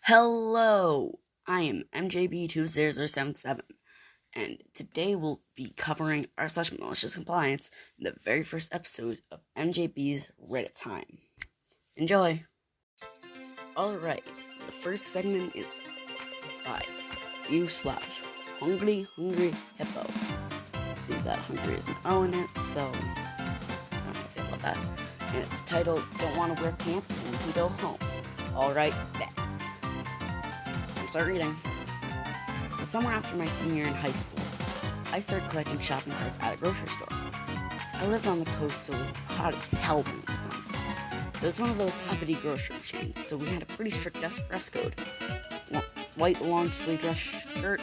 Hello, I am MJB 20077, and today we'll be covering r/malicious compliance in the very first episode of MJB's Reddit Time. Enjoy! Alright, the first segment is by u/hungry hippo. See that hungry is an O in it, so I don't know how to feel about that. And it's titled, Don't Want to Wear Pants and Can Go Home. Alright, bet. Start reading. The summer after my senior year in high school, I started collecting shopping carts at a grocery store. I lived on the coast, so it was hot as hell during the summers. It was one of those uppity grocery chains, so we had a pretty strict dress code. White long-sleeve dress shirt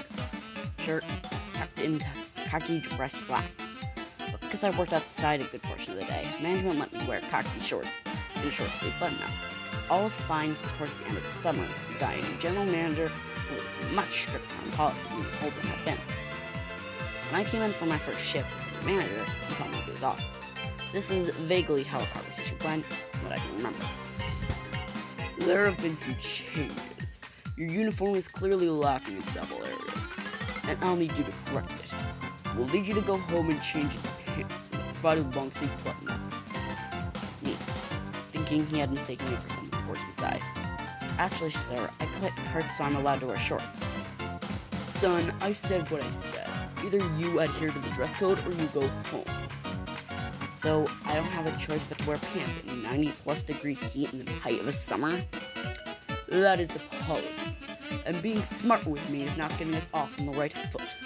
tucked into khaki dress slacks. But because I worked outside a good portion of the day, management let me wear khaki shorts and a short-sleeve button-up. All was fine towards the end of the summer. We got a new general manager who was much stricter on policy than the old one had been. When I came in for my first shift with the manager, he called me to his office. This is vaguely how a conversation went, but I can remember. There have been some changes. Your uniform is clearly lacking in several areas, and I'll need you to correct it. We'll need you to go home and change into pants and provide a long-sleeve button-up. Me, thinking he had mistaken me for someone who works inside. Actually, sir, I collect carts so I'm allowed to wear shorts. Son, I said what I said. Either you adhere to the dress code or you go home. So, I don't have a choice but to wear pants at 90+ degree heat in the height of the summer? That is the policy. And being smart with me is not getting us off on the right foot.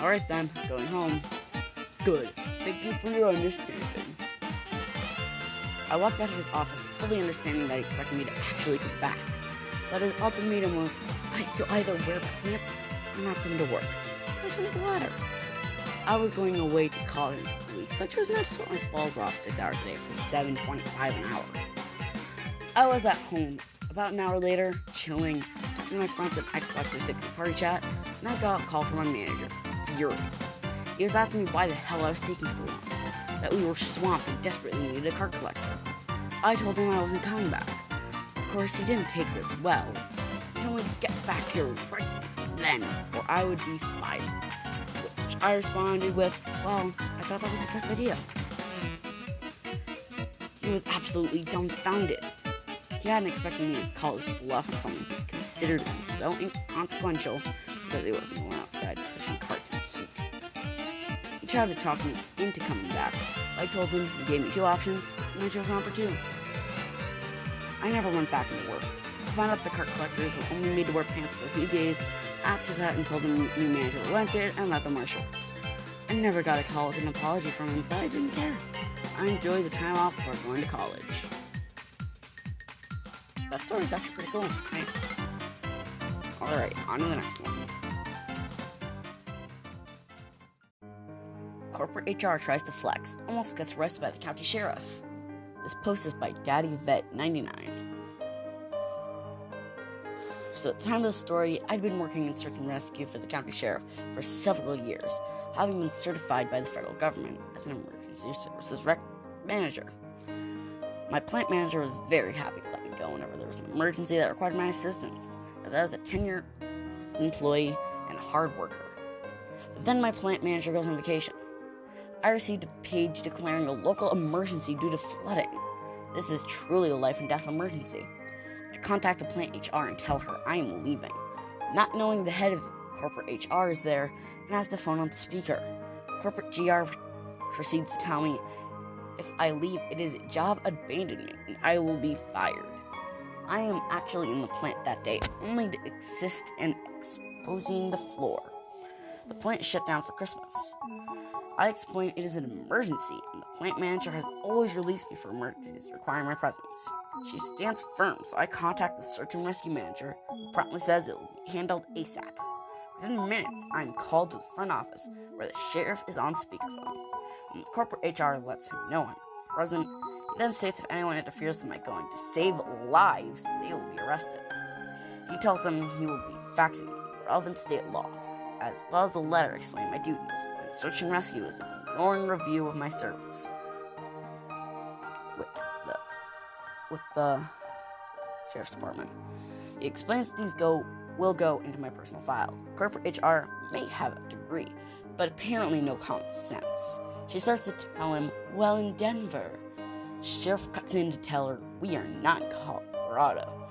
Alright then, going home. Good. Thank you for your understanding. I walked out of his office fully understanding that he expected me to actually come back. But his ultimatum was to either wear pants or not come to work. So I chose the latter. I was going away to college in a couple weeks, so I chose not to sweat my balls off 6 hours a day for $7.25 an hour. I was at home about an hour later, chilling, talking to my friends on Xbox 360 party chat, and I got a call from my manager, furious. He was asking me why the hell I was taking so long, that we were swamped and desperately needed a cart collector. I told him I wasn't coming back. Of course, he didn't take this well. He told me to get back here right then, or I would be fired. Which I responded with, well, I thought that was the best idea. He was absolutely dumbfounded. He hadn't expected me to call his bluff on something he considered to be so inconsequential because he wasn't going outside pushing carts in the heat. He tried to talk me into coming back. I told him he gave me two options, and I chose number 2. I never went back into work. I found out the cart collectors were only made to wear pants for a few days after that until the new manager relented and let them wear shorts. I never got a call with an apology from him, but I didn't care. I enjoyed the time off before going to college. That story is actually pretty cool. Nice. Alright, on to the next one. Corporate HR tries to flex, almost gets arrested by the county sheriff. This post is by DaddyVet99. So at the time of the story, I'd been working in search and rescue for the county sheriff for several years, having been certified by the federal government as an emergency services manager. My plant manager was very happy to let me go whenever there was an emergency that required my assistance, as I was a tenured employee and a hard worker. Then my plant manager goes on vacation. I received a page declaring a local emergency due to flooding. This is truly a life and death emergency. I contact the plant HR and tell her I am leaving, not knowing the head of corporate HR is there and has the phone on speaker. Corporate GR proceeds to tell me if I leave, it is job abandonment and I will be fired. I am actually in the plant that day, only to assist in exposing the floor. The plant shut down for Christmas. I explain it is an emergency, and the plant manager has always released me for emergencies requiring my presence. She stands firm, so I contact the search and rescue manager, who promptly says it will be handled ASAP. Within minutes, I am called to the front office, where the sheriff is on speakerphone. When the corporate HR lets him know I'm present, he then states if anyone interferes with my going to save lives, they will be arrested. He tells them he will be faxing me the relevant state law, as well as a letter explaining my duties. Search and rescue is an ignoring review of my service. With the Sheriff's Department. He explains that these will go into my personal file. Corporate HR may have a degree, but apparently no common sense. She starts to tell him, well, in Denver. Sheriff cuts in to tell her, we are not in Colorado,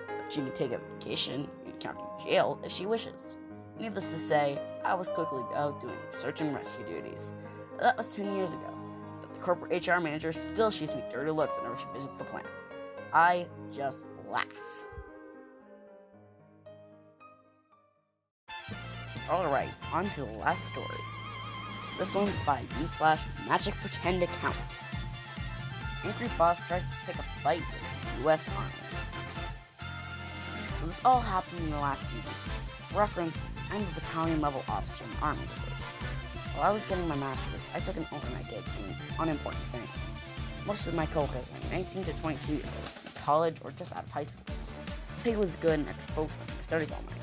but she can take a vacation in county jail if she wishes. Needless to say, I was quickly out doing search and rescue duties. That was 10 years ago, but the corporate HR manager still shoots me dirty looks whenever she visits the plant. I just laugh. Alright, on to the last story. This one's by u/magic pretend account. Angry boss tries to pick a fight with the US Army. So this all happened in the last few weeks. For reference, I'm a battalion level officer in the Army Reserve. While I was getting my master's, I took an overnight gig doing unimportant things. Most of my coworkers are 19 to 22 years old, in college or just out of high school. Pay was good and I could focus on my studies all night.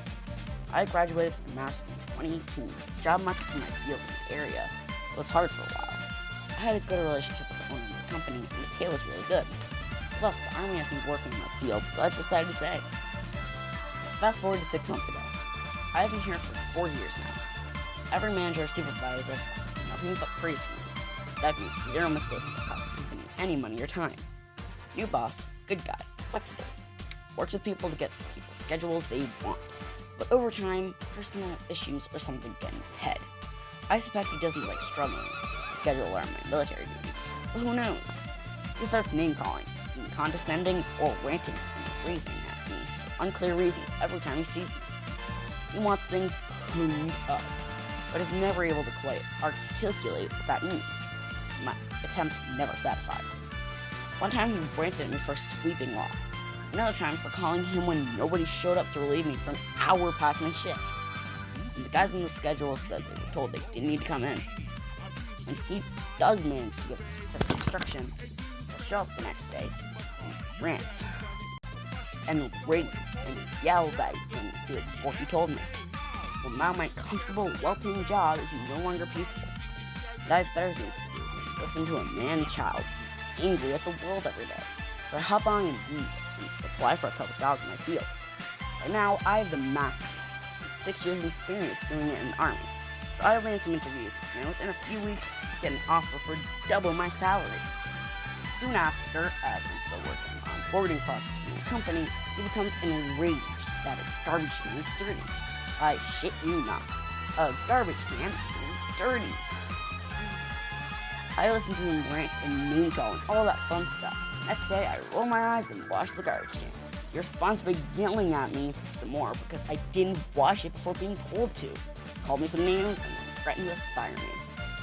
I graduated with my master's in 2018. The job market for my field in the area was hard for a while. I had a good relationship with the owner of the company and the pay was really good. Plus, the Army has me working in the field, so I just decided to stay. Fast forward to 6 months ago. I've been here for 4 years now. Every manager or supervisor has nothing but praise for me. That means 0 mistakes that cost the company any money or time. New boss, good guy, flexible. Works with people to get people's schedules they want. But over time, personal issues or something get in his head. I suspect he doesn't like struggling to schedule around my military duties, but who knows? He starts name-calling, being condescending or ranting and raving at me for unclear reasons every time he sees me. He wants things cleaned up, but is never able to quite articulate what that means. My attempts never satisfied. One time he ranted at me for sweeping law. Another time for calling him when nobody showed up to relieve me for an hour past my shift. And the guys on the schedule said they were told they didn't need to come in. When he does manage to give specific instruction, he'll show up the next day and rant and rage and yell that he didn't do it before he told me. Well, now my comfortable, well-paying job is no longer peaceful. And I have better things to do than listen to a man-child angry at the world every day. So I hop on Indeed and apply for a couple jobs in my field. Right now, I have the master's and 6 years of experience doing it in the Army. So I ran some interviews, and within a few weeks, get an offer for double my salary. Soon after, as I'm still working on the boarding process for the company, he becomes enraged that a garbage can is dirty. I shit you not. A garbage can is dirty. I listen to him rant and name call and all that fun stuff. Next day, I roll my eyes and wash the garbage can. He responds by yelling at me some more because I didn't wash it before being told to. Called me some names and then threatened to fire me.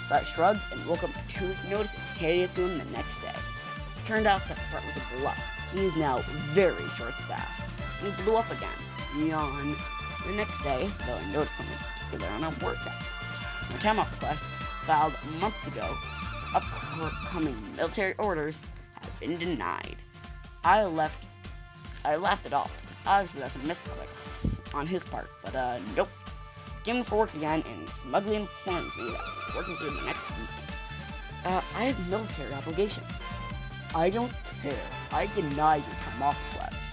So I shrugged and woke up my 2-week notice and handed it to him the next day. Turned out that threat was a bluff. He is now very short-staffed. And he blew up again. Yawn. The next day, though I noticed something particular on a workout. My time off request, filed months ago, upcoming military orders, had been denied. I laughed it off, because obviously that's a misclick on his part, but nope. Came for work again and smugly informed me that I'm working through the next week. I have military obligations. I don't care. I denied your time off request.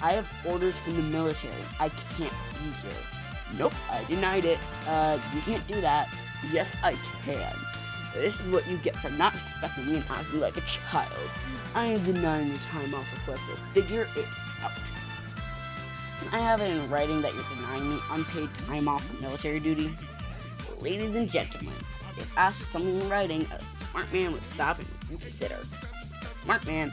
I have orders from the military. I can't be here. Nope, I denied it. You can't do that. Yes, I can. This is what you get for not respecting me and acting like a child. I am denying your time off request, so figure it out. Can I have it in writing that you're denying me unpaid time off for military duty? Ladies and gentlemen, if asked for something in writing, a smart man would stop and reconsider. A smart man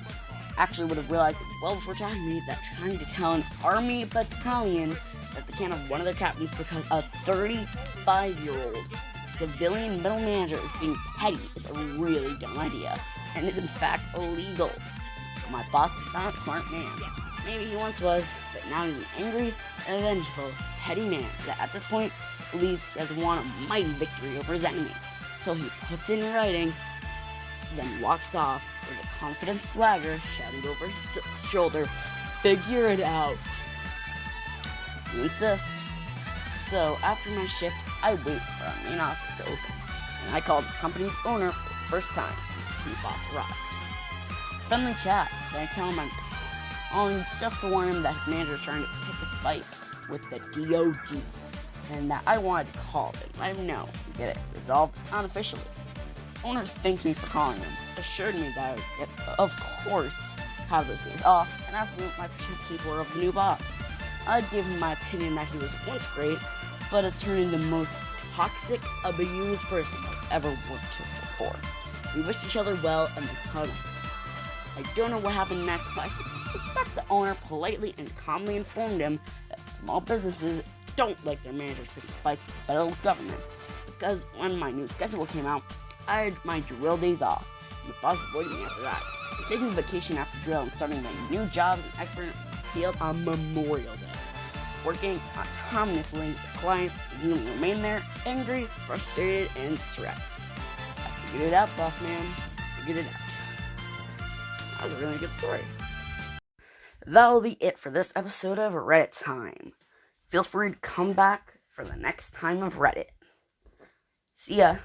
actually would have realized well before telling me that trying to tell an Army battalion that they can't have one of their captains because a 35-year-old civilian middle manager is being petty is a really dumb idea, and is in fact illegal. My boss is not a smart man. Maybe he once was, but now he's an angry and vengeful, petty man that at this point believes he has won a mighty victory over his enemy. So he puts it in writing, then walks off with a confident swagger shouting over his shoulder, "Figure it out." If you insist. So after my shift, I wait for our main office to open, and I called the company's owner for the first time since the new boss arrived. Friendly chat, then I tell him I'm only just to warn him that his manager is trying to pick his fight with the DOD, and that I wanted to call him, let him know, and get it resolved unofficially. Owner thanked me for calling him, assured me that I would get, of course, have those days off, and asked me what my perceptions were of the new boss. I gave him my opinion that he was once great, but has turned into the most toxic, abused person I've ever worked for. We wished each other well and then hugged. I don't know what happened next, but I suspect the owner politely and calmly informed him that small businesses don't like their managers picking fights with the federal government, because when my new schedule came out, I had my drill days off, and the boss avoided me after that. I'm taking vacation after drill and starting my new job as an expert in the field on Memorial Day. Working autonomously with clients, and you will remain there angry, frustrated, and stressed. I figured it out, boss man. Figured it out. That was a really good story. That'll be it for this episode of Reddit Time. Feel free to come back for the next time of Reddit. See ya.